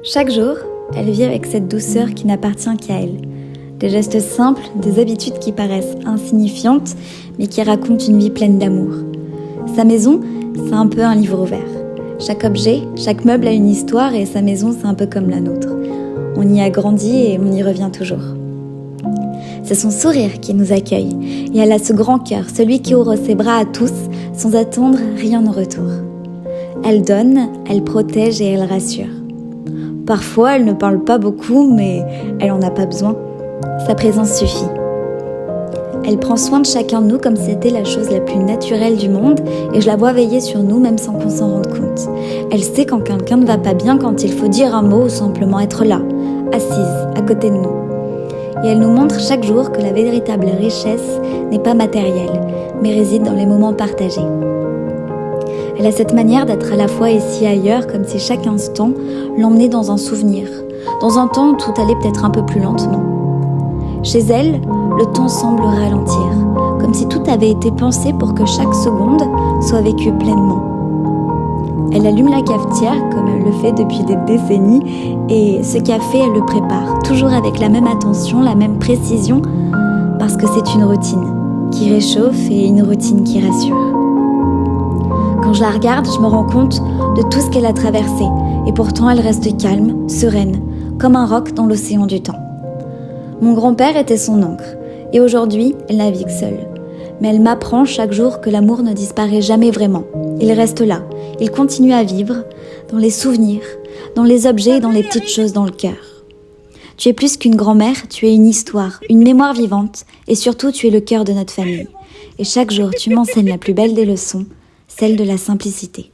Chaque jour, elle vit avec cette douceur qui n'appartient qu'à elle. Des gestes simples, des habitudes qui paraissent insignifiantes, mais qui racontent une vie pleine d'amour. Sa maison, c'est un peu un livre ouvert. Chaque objet, chaque meuble a une histoire et sa maison, c'est un peu comme la nôtre. On y a grandi et on y revient toujours. C'est son sourire qui nous accueille et elle a ce grand cœur, celui qui ouvre ses bras à tous sans attendre rien en retour. Elle donne, elle protège et elle rassure. Parfois, elle ne parle pas beaucoup, mais elle n'en a pas besoin. Sa présence suffit. Elle prend soin de chacun de nous comme si c'était la chose la plus naturelle du monde et je la vois veiller sur nous même sans qu'on s'en rende compte. Elle sait quand quelqu'un ne va pas bien, quand il faut dire un mot ou simplement être là, assise, à côté de nous. Et elle nous montre chaque jour que la véritable richesse n'est pas matérielle, mais réside dans les moments partagés. Elle a cette manière d'être à la fois ici et ailleurs, comme si chaque instant l'emmenait dans un souvenir, dans un temps où tout allait peut-être un peu plus lentement. Chez elle, le temps semble ralentir, comme si tout avait été pensé pour que chaque seconde soit vécue pleinement. Elle allume la cafetière, comme elle le fait depuis des décennies, et ce café, elle le prépare, toujours avec la même attention, la même précision, parce que c'est une routine qui réchauffe et une routine qui rassure. Quand je la regarde, je me rends compte de tout ce qu'elle a traversé, et pourtant elle reste calme, sereine, comme un roc dans l'océan du temps. Mon grand-père était son encre, et aujourd'hui, elle navigue seule. Mais elle m'apprend chaque jour que l'amour ne disparaît jamais vraiment. Il reste là, il continue à vivre, dans les souvenirs, dans les objets et dans les petites choses dans le cœur. Tu es plus qu'une grand-mère, tu es une histoire, une mémoire vivante, et surtout tu es le cœur de notre famille. Et chaque jour, tu m'enseignes la plus belle des leçons, celle de la simplicité.